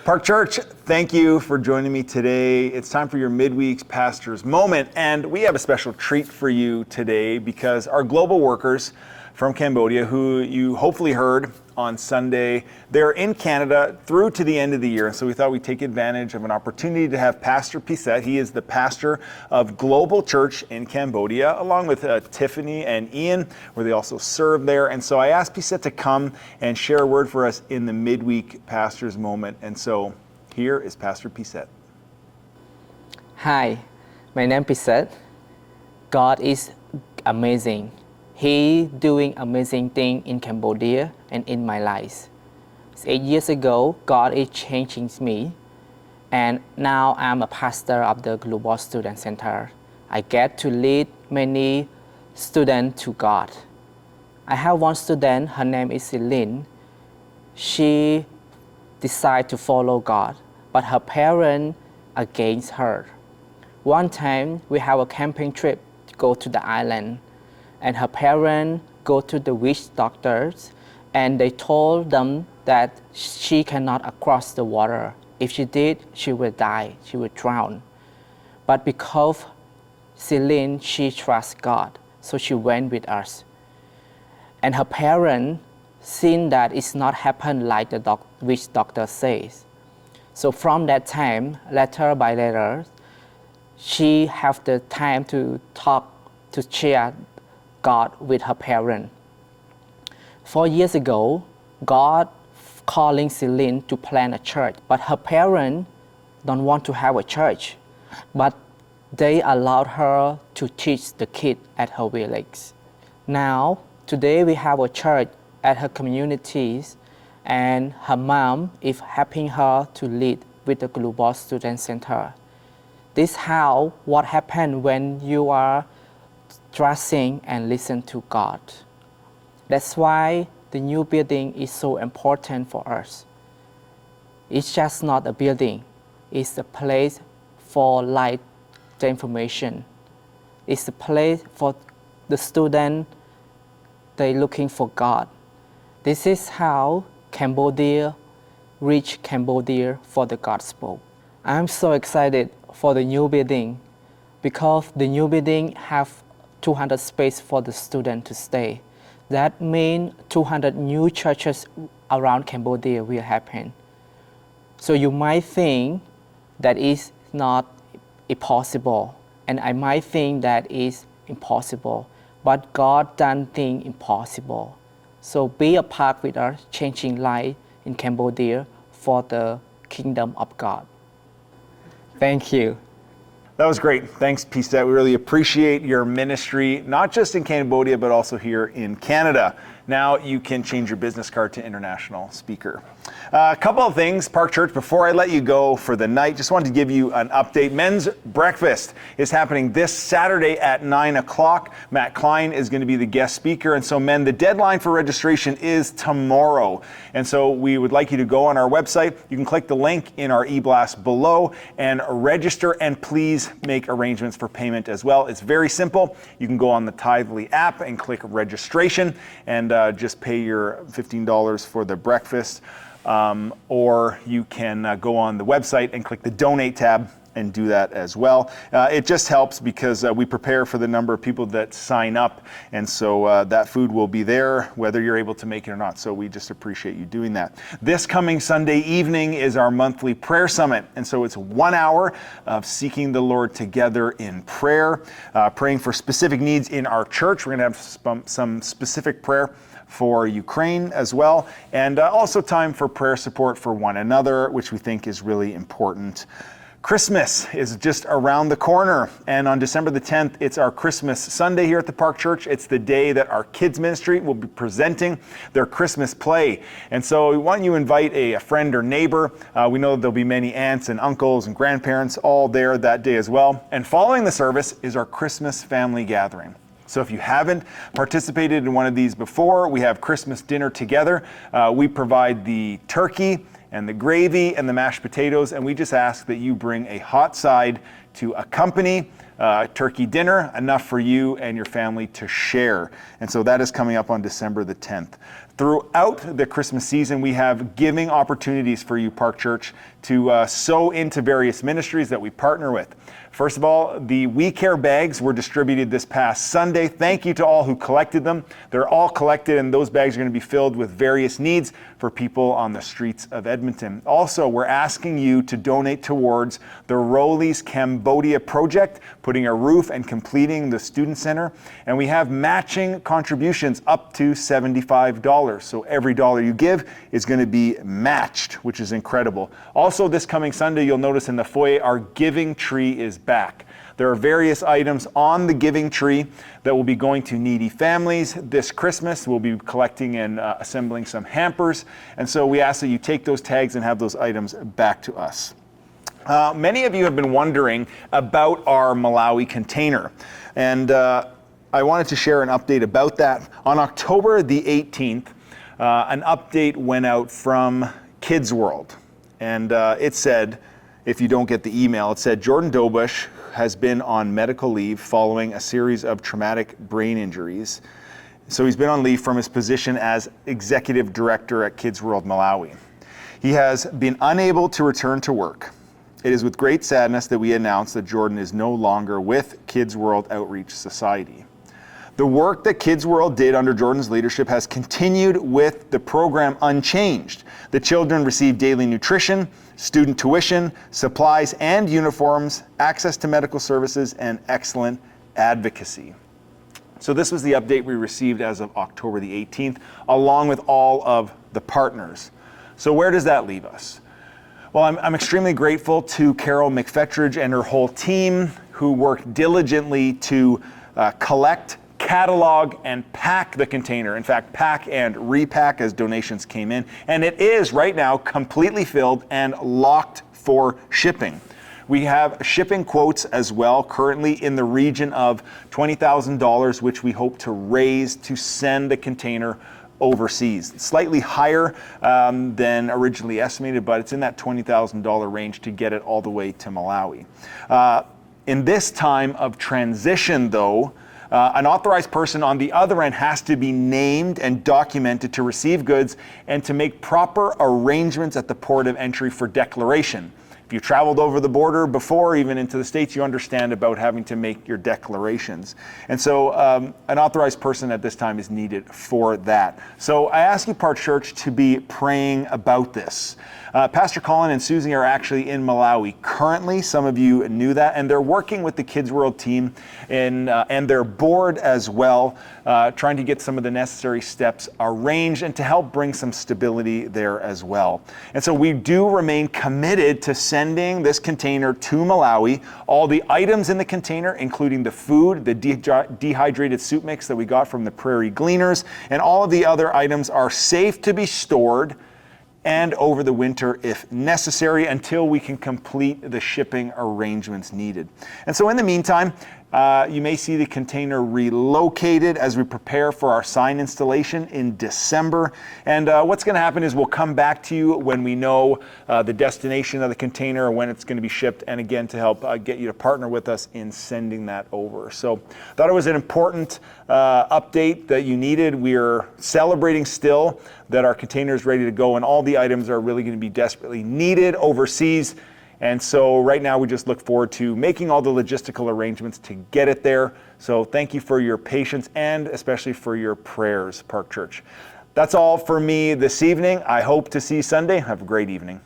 Park Church, thank you for joining me today. It's time for your Midweek Pastor's Moment, and we have a special treat for you today because our global workers from Cambodia, who you hopefully heard on Sunday, they're in Canada through to the end of the year. And so we thought we'd take advantage of an opportunity to have Pastor Pisette. He is the pastor of Global Church in Cambodia, along with Tiffany and Ian, where they also serve there. And so I asked Pisette to come and share a word for us in the Midweek Pastor's Moment. And so here is Pastor Pisette. Hi, my name is Pisette. God is amazing. He doing amazing thing in Cambodia and in my life. 8 years ago, God is changing me, and now I'm a pastor of the Global Student Center. I get to lead many students to God. I have one student, her name is Celine. She decided to follow God, but her parents against her. One time, we have a camping trip to go to the island, and her parents go to the witch doctors, and they told them that she cannot cross the water. If she did, she will die, she will drown. But because Celine, she trusts God, so she went with us. And her parents seen that it's not happened like the witch doctor says. So from that time, letter by letter, she have the time to talk, to share God with her parents. 4 years ago, God calling Celine to plant a church, but her parents don't want to have a church, but they allowed her to teach the kids at her village. Now, today we have a church at her communities, and her mom is helping her to lead with the Global Student Center. This is how what happened when you are trusting and listen to God. That's why the new building is so important for us. It's just not a building, it's a place for light information. It's a place for the student, they're looking for God. This is how Cambodia reach Cambodia for the gospel. I'm so excited for the new building because the new building have 200 space for the student to stay. That means 200 new churches around Cambodia will happen. So you might think that is not impossible, and I might think that is impossible, but God done things impossible. So be a part with us, changing life in Cambodia for the kingdom of God. Thank you. That was great. Thanks, Pisette. We really appreciate your ministry, not just in Cambodia, but also here in Canada. Now you can change your business card to international speaker. A couple of things, Park Church, before I let you go for the night, just wanted to give you an update. Men's breakfast is happening this Saturday at 9 o'clock. Matt Klein is going to be the guest speaker. And so, men, the deadline for registration is tomorrow. And so we would like you to go on our website. You can click the link in our e-blast below and register, and please make arrangements for payment as well. It's very simple. You can go on the Tithely app and click registration and just pay your $15 for the breakfast. Or you can go on the website and click the donate tab and do that as well. It just helps because we prepare for the number of people that sign up, and so that food will be there whether you're able to make it or not. So we just appreciate you doing that. This coming Sunday evening is our monthly prayer summit, and so it's 1 hour of seeking the Lord together in prayer, praying for specific needs in our church. We're going to have some specific prayer for Ukraine as well, and also time for prayer support for one another, which we think is really important. Christmas is just around the corner, and on December the 10th, it's our Christmas Sunday here at the Park Church. It's the day that our kids ministry will be presenting their Christmas play. And so we want you to invite a friend or neighbor. We know there'll be many aunts and uncles and grandparents all there that day as well. And following the service is our Christmas family gathering. So if you haven't participated in one of these before, we have Christmas dinner together. We provide the turkey and the gravy and the mashed potatoes, and we just ask that you bring a hot side to accompany turkey dinner, enough for you and your family to share. And so that is coming up on December the 10th. Throughout the Christmas season, we have giving opportunities for you, Park Church, to sow into various ministries that we partner with. First of all, the We Care bags were distributed this past Sunday. Thank you to all who collected them. They're all collected, and those bags are going to be filled with various needs for people on the streets of Edmonton. Also, we're asking you to donate towards the Rowley's Cambodia project, putting a roof and completing the student center. And we have matching contributions up to $75. So every dollar you give is going to be matched, which is incredible. Also, this coming Sunday, you'll notice in the foyer, our giving tree is back. There are various items on the giving tree that will be going to needy families this Christmas. We'll be collecting and assembling some hampers. And so we ask that you take those tags and have those items back to us. Many of you have been wondering about our Malawi container. And I wanted to share an update about that. On October the 18th, an update went out from Kids World. And it said, if you don't get the email, it said Jordan Dobush has been on medical leave following a series of traumatic brain injuries. So he's been on leave from his position as executive director at Kids World Malawi. He has been unable to return to work. It is with great sadness that we announce that Jordan is no longer with Kids World Outreach Society. The work that Kids World did under Jordan's leadership has continued with the program unchanged. The children receive daily nutrition, student tuition, supplies and uniforms, access to medical services, and excellent advocacy. So this was the update we received as of October the 18th, along with all of the partners. So where does that leave us? Well, I'm extremely grateful to Carol McFetridge and her whole team who worked diligently to collect, catalog, and pack the container. In fact, pack and repack as donations came in. And it is right now completely filled and locked for shipping. We have shipping quotes as well, currently in the region of $20,000, which we hope to raise to send the container overseas. It's slightly higher than originally estimated, but it's in that $20,000 range to get it all the way to Malawi. In this time of transition, though, an authorized person on the other end has to be named and documented to receive goods and to make proper arrangements at the port of entry for declaration. If you've traveled over the border before, even into the States, you understand about having to make your declarations. And so an authorized person at this time is needed for that. So I ask you, Park Church, to be praying about this. Pastor Colin and Susie are actually in Malawi currently. Some of you knew that, and they're working with the Kids World team and their board as well, trying to get some of the necessary steps arranged and to help bring some stability there as well. And so we do remain committed to sending this container to Malawi. All the items in the container, including the food, the dehydrated soup mix that we got from the Prairie Gleaners, and all of the other items are safe to be stored and over the winter if necessary until we can complete the shipping arrangements needed. And so in the meantime, you may see the container relocated as we prepare for our sign installation in December. And what's going to happen is we'll come back to you when we know the destination of the container or when it's going to be shipped, and again to help get you to partner with us in sending that over. So I thought it was an important update that you needed. We're celebrating still that our container is ready to go, and all the items are really going to be desperately needed overseas. And so right now we just look forward to making all the logistical arrangements to get it there. So thank you for your patience and especially for your prayers, Park Church. That's all for me this evening. I hope to see you Sunday. Have a great evening.